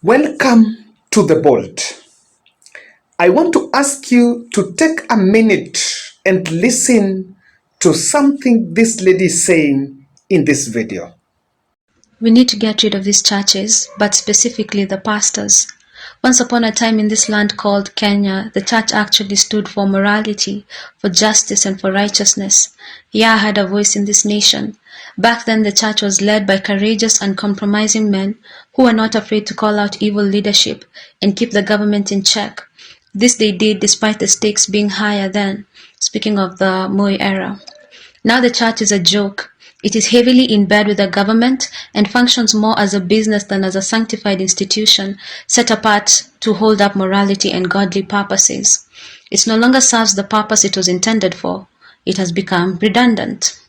Welcome to the bold. I want to ask you to take a minute and listen to something this lady is saying in this video. We need to get rid of these churches, but specifically the pastors. Once upon a time in this land called Kenya, the church actually stood for morality, for justice, and for righteousness. Yah had a voice in this nation. Back then, the church was led by courageous, uncompromising men who were not afraid to call out evil leadership and keep the government in check. This they did despite the stakes being higher then, speaking of the Moi era. Now the church is a joke. It is heavily in bed with the government and functions more as a business than as a sanctified institution set apart to hold up morality and godly purposes. It no longer serves the purpose it was intended for. It has become redundant.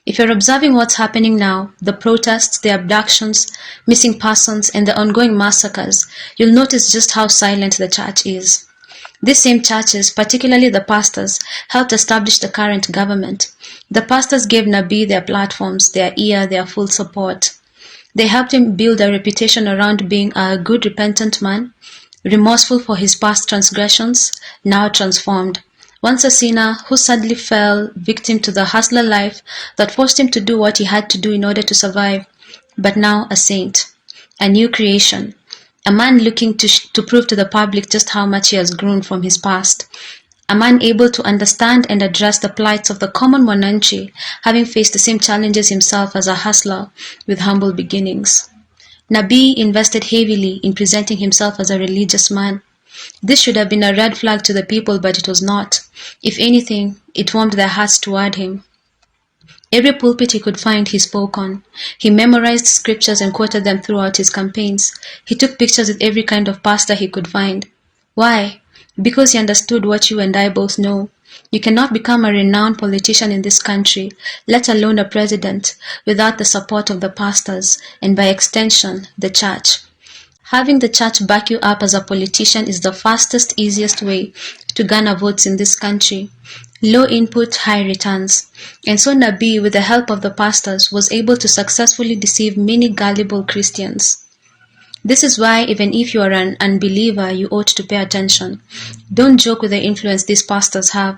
If you're observing what's happening now, the protests, the abductions, missing persons, and the ongoing massacres, you'll notice just how silent the church is. These same churches, particularly the pastors, helped establish the current government. The pastors gave Nabi their platforms, their ear, their full support. They helped him build a reputation around being a good repentant man, remorseful for his past transgressions, now transformed. Once a sinner who sadly fell victim to the hustler life that forced him to do what he had to do in order to survive, but now a saint, a new creation. A man looking to prove to the public just how much he has grown from his past. A man able to understand and address the plights of the common mwananchi, having faced the same challenges himself as a hustler with humble beginnings. Nabi invested heavily in presenting himself as a religious man. This should have been a red flag to the people, but it was not. If anything, it warmed their hearts toward him. Every pulpit he could find, he spoke on. He memorized scriptures and quoted them throughout his campaigns. He took pictures with every kind of pastor he could find. Why? Because he understood what you and I both know. You cannot become a renowned politician in this country, let alone a president, without the support of the pastors and by extension, the church. Having the church back you up as a politician is the fastest, easiest way to garner votes in this country. Low input, high returns. And so Nabi, with the help of the pastors, was able to successfully deceive many gullible Christians. This is why even if you are an unbeliever, you ought to pay attention. Don't joke with the influence these pastors have.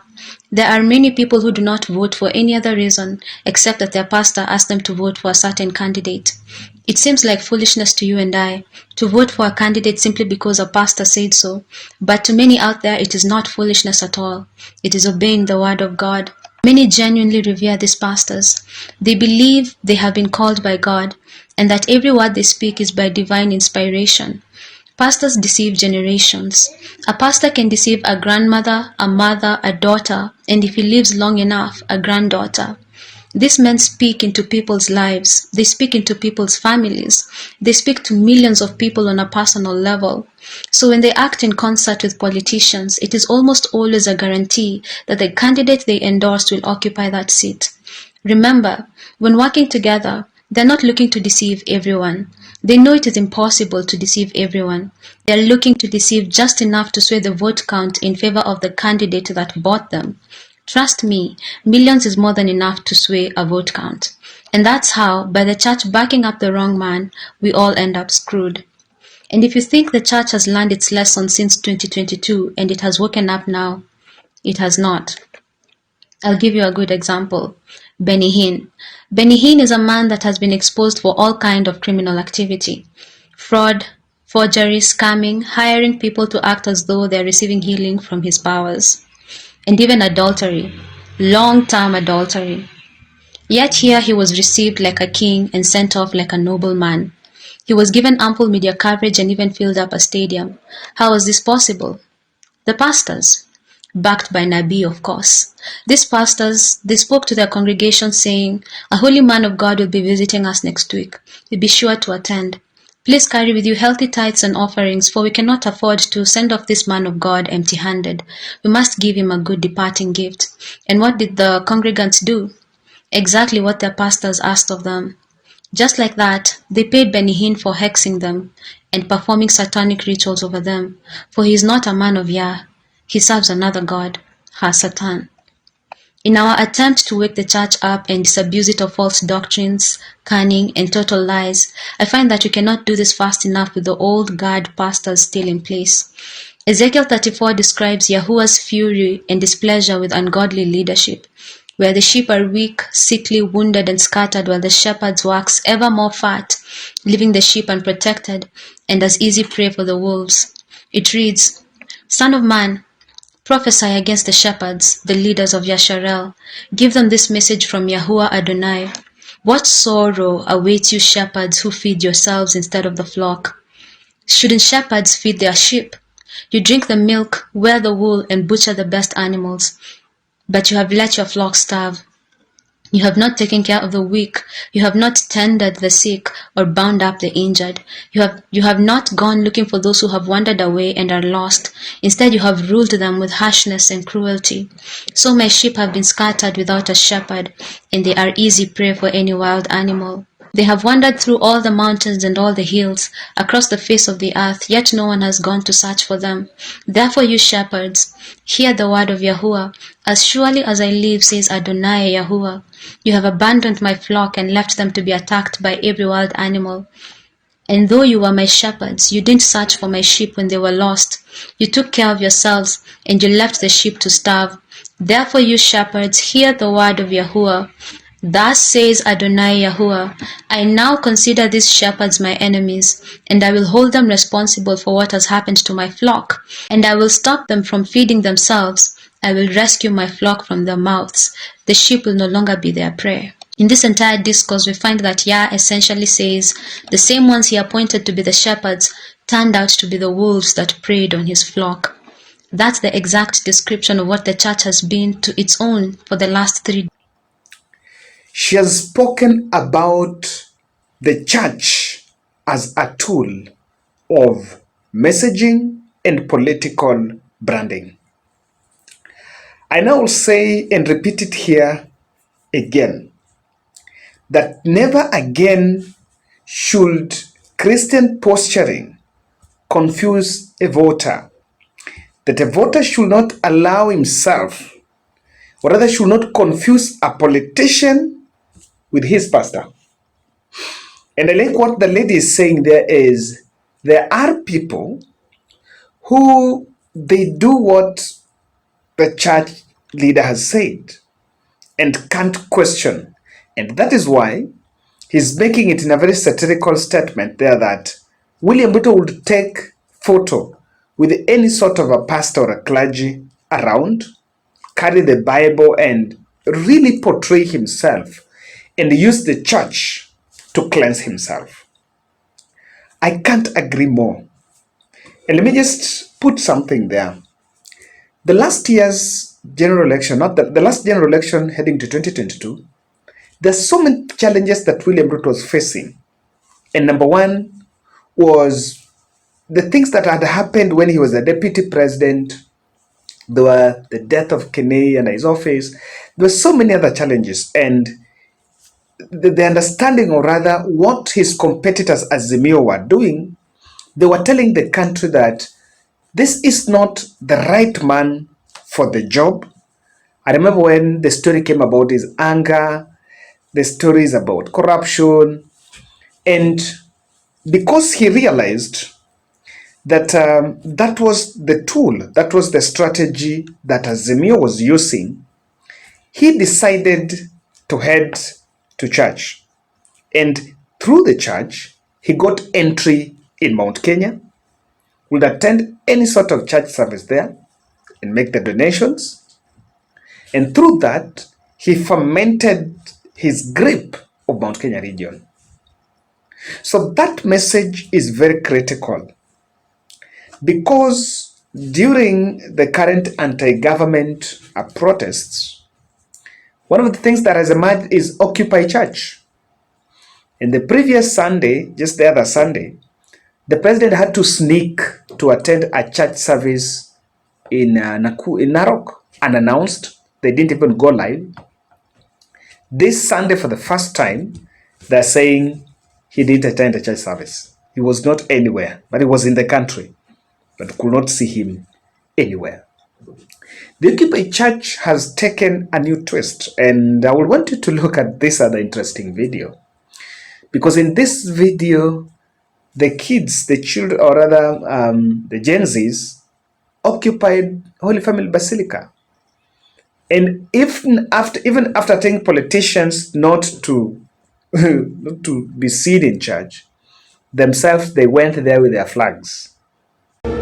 There are many people who do not vote for any other reason except that their pastor asked them to vote for a certain candidate. It seems like foolishness to you and I to vote for a candidate simply because a pastor said so, but to many out there it is not foolishness at all. It is obeying the word of God. Many genuinely revere these pastors. They believe they have been called by God and that every word they speak is by divine inspiration. Pastors deceive generations. A pastor can deceive a grandmother, a mother, a daughter, and if he lives long enough, a granddaughter. These men speak into people's lives. They speak into people's families. They speak to millions of people on a personal level. So when they act in concert with politicians, it is almost always a guarantee that the candidate they endorsed will occupy that seat. Remember, when working together, they're not looking to deceive everyone. They know it is impossible to deceive everyone. They are looking to deceive just enough to sway the vote count in favor of the candidate that bought them. Trust me, millions is more than enough to sway a vote count. And that's how, by the church backing up the wrong man, we all end up screwed. And if you think the church has learned its lesson since 2022 and it has woken up now, it has not. I'll give you a good example. Benny Hinn. Benny Hinn is a man that has been exposed for all kind of criminal activity. Fraud, forgery, scamming, hiring people to act as though they are receiving healing from his powers. And even adultery, long-term adultery. Yet here he was received like a king and sent off like a noble man. He was given ample media coverage and even filled up a stadium. How was this possible? The pastors, backed by Nabi, of course. These pastors, they spoke to their congregation saying, "A holy man of God will be visiting us next week. Be sure to attend. Please carry with you healthy tithes and offerings, for we cannot afford to send off this man of God empty-handed. We must give him a good departing gift." And what did the congregants do? Exactly what their pastors asked of them. Just like that, they paid Benny Hinn for hexing them and performing satanic rituals over them, for he is not a man of Yah. He serves another god, Satan. In our attempt to wake the church up and disabuse it of false doctrines, cunning, and total lies, I find that we cannot do this fast enough with the old guard pastors still in place. Ezekiel 34 describes Yahuwah's fury and displeasure with ungodly leadership, where the sheep are weak, sickly, wounded, and scattered, while the shepherds wax ever more fat, leaving the sheep unprotected and as easy prey for the wolves. It reads, Son of man, prophesy against the shepherds, the leaders of Yasharel. Give them this message from Yahuwah Adonai. What sorrow awaits you shepherds who feed yourselves instead of the flock? Shouldn't shepherds feed their sheep? You drink the milk, wear the wool, and butcher the best animals, but you have let your flock starve. You have not taken care of the weak, you have not tended the sick, or bound up the injured. You have not gone looking for those who have wandered away and are lost. Instead, you have ruled them with harshness and cruelty. So my sheep have been scattered without a shepherd, and they are easy prey for any wild animal. They have wandered through all the mountains and all the hills, across the face of the earth, yet no one has gone to search for them. Therefore, you shepherds, hear the word of Yahuwah. As surely as I live, says Adonai Yahuwah, you have abandoned my flock and left them to be attacked by every wild animal. And though you were my shepherds, you didn't search for my sheep when they were lost. You took care of yourselves, and you left the sheep to starve. Therefore, you shepherds, hear the word of Yahuwah. Thus says Adonai Yahuwah, I now consider these shepherds my enemies, and I will hold them responsible for what has happened to my flock, and I will stop them from feeding themselves. I will rescue my flock from their mouths. The sheep will no longer be their prey. In this entire discourse, we find that Yah essentially says the same ones he appointed to be the shepherds turned out to be the wolves that preyed on his flock. That's the exact description of what the church has been to its own for the last 3 She has spoken about the church as a tool of messaging and political branding. I now will say and repeat it here again that never again should Christian posturing confuse a voter, that a voter should not allow himself, or rather should not confuse a politician with his pastor. And I like what the lady is saying there is, there are people who they do what the church leader has said and can't question. And that is why he's making it in a very satirical statement there that William Ruto would take photo with any sort of a pastor or a clergy around, carry the Bible and really portray himself and use the church to cleanse himself. I can't agree more. And let me just put something there. The last year's general election, not the last general election heading to 2022, there's so many challenges that William Ruto was facing. And number one was the things that had happened when he was the deputy president. There were the death of Kenyan and his office. There were so many other challenges. And the understanding, or rather what his competitors Azimio were doing, they were telling the country that this is not the right man for the job. I remember when the story came about his anger, the stories about corruption, and because he realized that that was the tool, that was the strategy that Azimio was using, he decided to head to church. And through the church, he got entry in Mount Kenya, would attend any sort of church service there and make the donations. And through that, he fermented his grip of Mount Kenya region. So that message is very critical because during the current anti-government protests, one of the things that has emerged is Occupy Church. And the previous Sunday, just the other Sunday, the president had to sneak to attend a church service in Narok, unannounced. They didn't even go live. This Sunday, for the first time, they're saying he didn't attend a church service. He was not anywhere, but he was in the country, but could not see him anywhere. The Occupy Church has taken a new twist, and I would want you to look at this other interesting video. Because in this video, the kids, the children, or rather the Gen Zs, occupied Holy Family Basilica. And even after telling politicians not to not to be seen in church, themselves they went there with their flags. Turn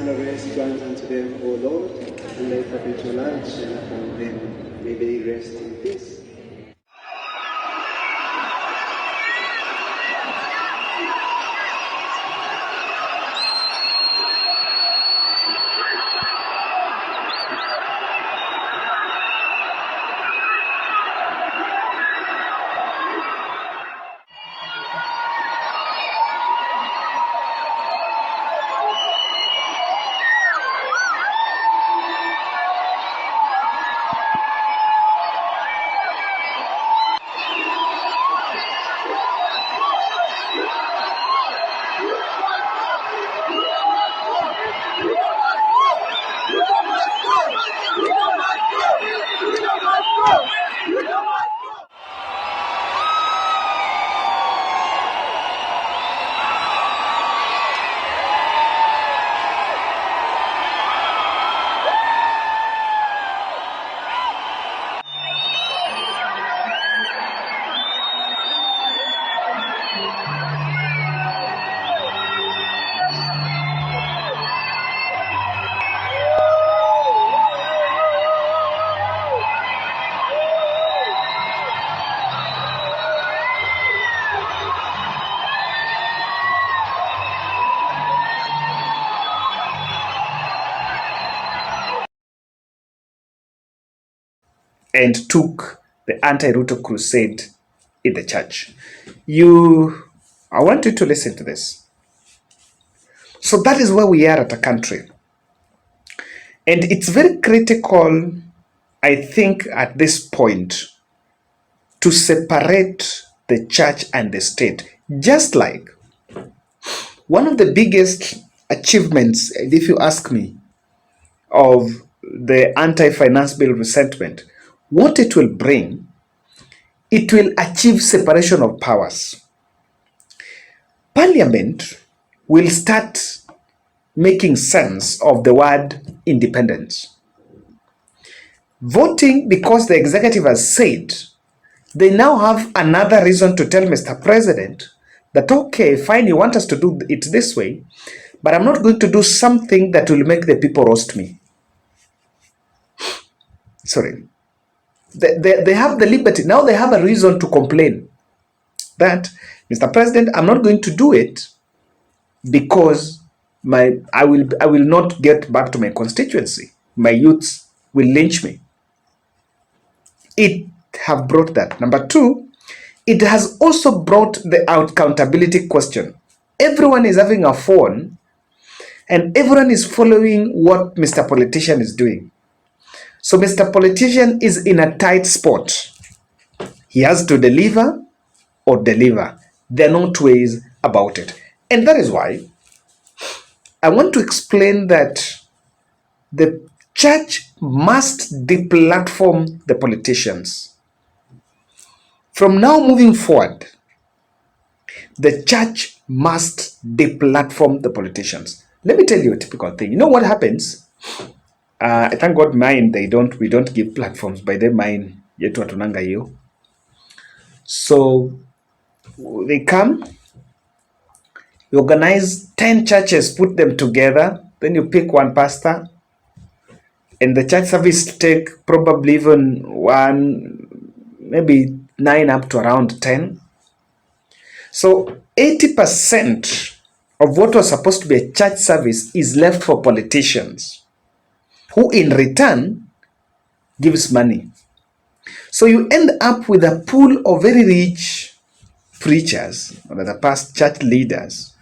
the rest grant unto them, O Lord, and let perpetual light shine upon them. May they rest in peace. And took the anti-Ruto crusade in the church. I want you to listen to this. So that is where we are at a country. And it's very critical, I think, at this point, to separate the church and the state. Just like one of the biggest achievements, if you ask me, of the anti-finance bill resettlement, what it will bring, it will achieve separation of powers. Parliament will start making sense of the word independence. Voting, because the executive has said, they now have another reason to tell Mr. President that, okay, fine, you want us to do it this way, but I'm not going to do something that will make the people roast me. Sorry. They have the liberty. Now they have a reason to complain that, Mr. President, I'm not going to do it because I will not get back to my constituency. My youths will lynch me. It have brought that. Number two, it has also brought the accountability question. Everyone is having a phone and everyone is following what Mr. Politician is doing. So Mr. Politician is in a tight spot. He has to deliver or deliver. There are no two ways about it. And that is why I want to explain that the church must deplatform the politicians. From now moving forward, the church must deplatform the politicians. Let me tell you a typical thing. You know what happens? I thank God mine, we don't give platforms by the mine yetu hatunanga hiyo. So they come, you organize 10 churches, put them together, then you pick one pastor, and the church service take probably even maybe 9 up to around 10. So 80% of what was supposed to be a church service is left for politicians, who in return gives money. So you end up with a pool of very rich preachers, or the past church leaders,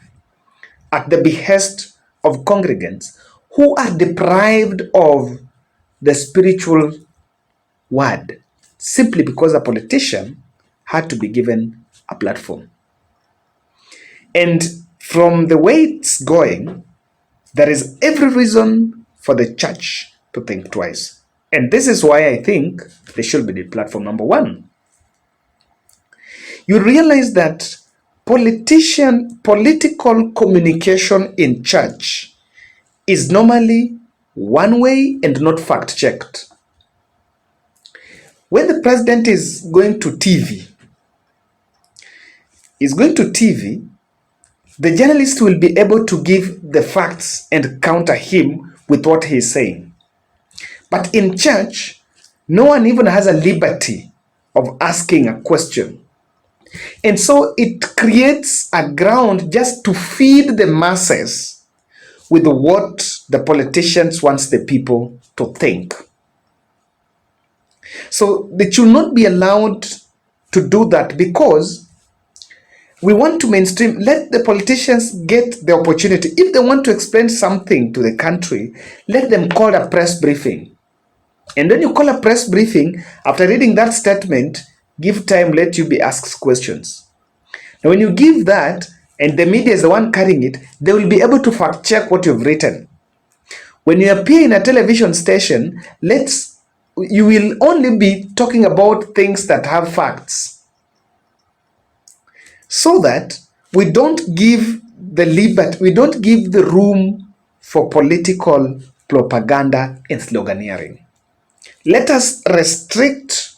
at the behest of congregants who are deprived of the spiritual word simply because a politician had to be given a platform. And from the way it's going, there is every reason for the church to think twice. And this is why I think they should be the platform. Number one, you realize that political communication in church is normally one way and not fact checked. When the president is going to TV, the journalist will be able to give the facts and counter him with what he is saying. But in church, no one even has a liberty of asking a question. And so it creates a ground just to feed the masses with what the politicians want the people to think. So they should not be allowed to do that, because we want to mainstream. Let the politicians get the opportunity. If they want to explain something to the country, let them call a press briefing. And when you call a press briefing, after reading that statement, give time, let you be asked questions. Now, when you give that, and the media is the one carrying it, they will be able to fact check what you've written. When you appear in a television station, you will only be talking about things that have facts, so that we don't give the room for political propaganda and sloganeering. Let us restrict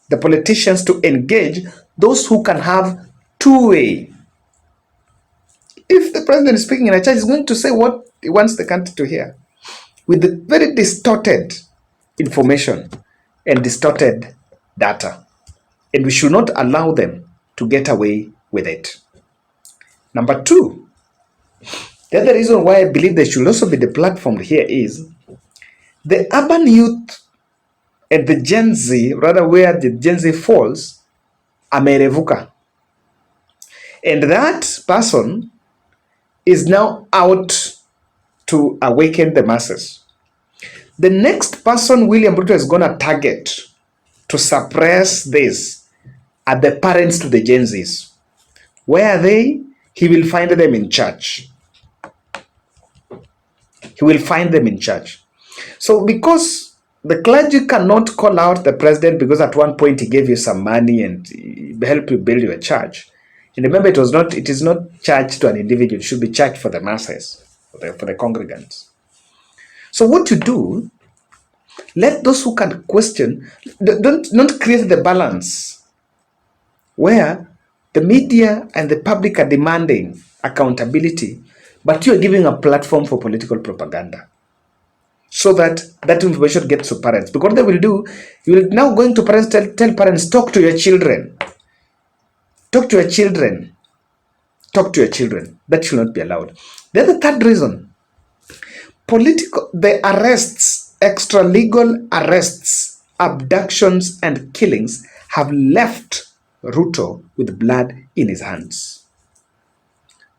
the politicians to engage those who can have two-way. If the president is speaking in a church, he's going to say what he wants the country to hear, with the very distorted information and distorted data. And we should not allow them to get away with it. Number two, the other reason why I believe they should also be deplatformed here is the urban youth and the Gen Z, rather where the Gen Z falls, amerevuka. And that person is now out to awaken the masses. The next person William Ruto is going to target to suppress this are the parents to the Gen Zs. Where are they? He will find them in church. He will find them in church. So because the clergy cannot call out the president because at one point he gave you some money and help you build your church. And remember, it is not church to an individual. It should be church for the masses, for the congregants. So what you do, let those who can question, don't create the balance where the media and the public are demanding accountability, but you are giving a platform for political propaganda, so that that information gets to parents. Because what they will do, you will now going to parents, tell parents, talk to your children. Talk to your children. Talk to your children. That should not be allowed. The third reason, the arrests, extra-legal arrests, abductions, and killings have left Ruto with blood in his hands.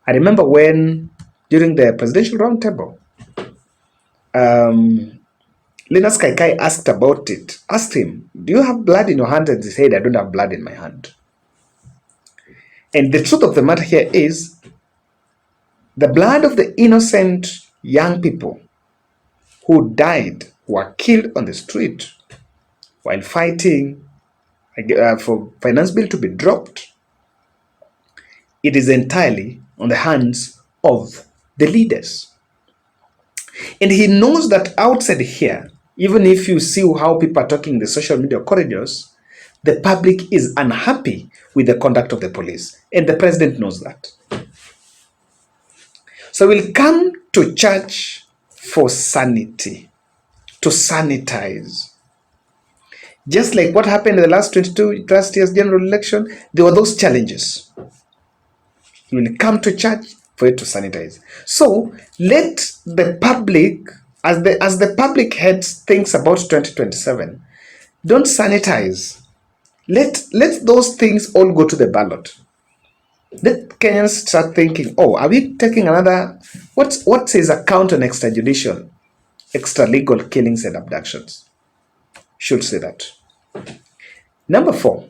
I remember when, during the presidential roundtable, Linus Kaikai asked him, do you have blood in your hand? And he said, I don't have blood in my hand. And the truth of the matter here is, the blood of the innocent young people who died, who were killed on the street while fighting for finance bill to be dropped, it is entirely on the hands of the leaders. And he knows that outside here, even if you see how people are talking in the social media corridors, the public is unhappy with the conduct of the police. And the president knows that. So we'll come to church for sanity, to sanitize. Just like what happened in the last year's general election, there were those challenges. You will come to church for it to sanitize. So let the public, as the public heads thinks about 2027, don't sanitize. Let those things all go to the ballot. Let Kenyans start thinking, oh, are we taking another, what's his account on extrajudicial, extra-legal killings and abductions? Should say that. Number 4,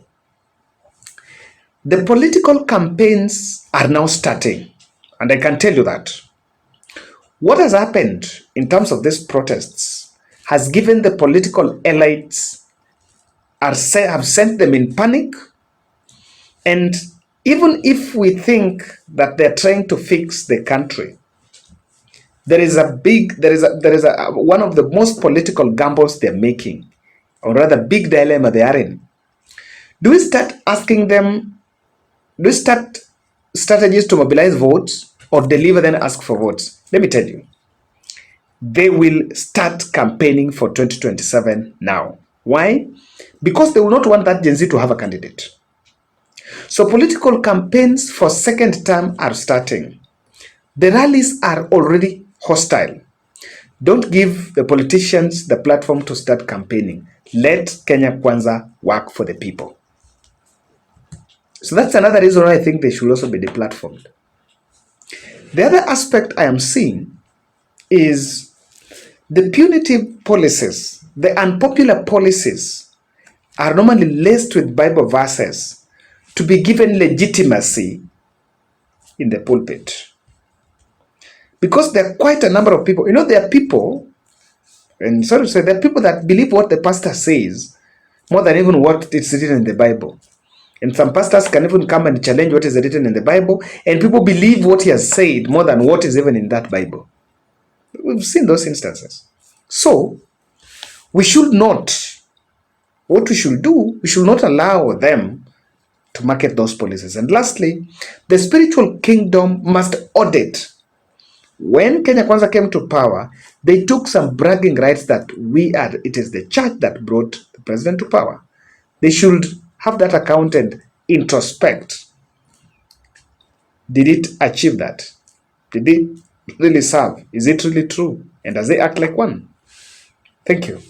The political campaigns are now starting, and I can tell you that. What has happened in terms of these protests has given the political elites have sent them in panic. And even if we think that they're trying to fix the country, there is one of the most political gambles they're making, or rather big dilemma they are in. Do we start asking them, do we start strategies to mobilize votes or deliver then ask for votes? Let me tell you, they will start campaigning for 2027 now. Why? Because they will not want that Gen Z to have a candidate. So political campaigns for second term are starting. The rallies are already hostile. Don't give the politicians the platform to start campaigning. Let Kenya Kwanza work for the people. So that's another reason why I think they should also be deplatformed. The other aspect I am seeing is the punitive policies, the unpopular policies are normally laced with Bible verses to be given legitimacy in the pulpit. Because there are quite a number of people, there are people, and sorry to say, there are people that believe what the pastor says more than even what is written in the Bible. And some pastors can even come and challenge what is written in the Bible, and people believe what he has said more than what is even in that Bible. We've seen those instances. So, we should not, what we should do, we should not allow them to market those policies. And lastly, the spiritual kingdom must audit. When Kenya Kwanza came to power, they took some bragging rights that it is the church that brought the president to power. They should have that accounted, introspect. Did it achieve that? Did it really serve? Is it really true? And does it act like one? Thank you.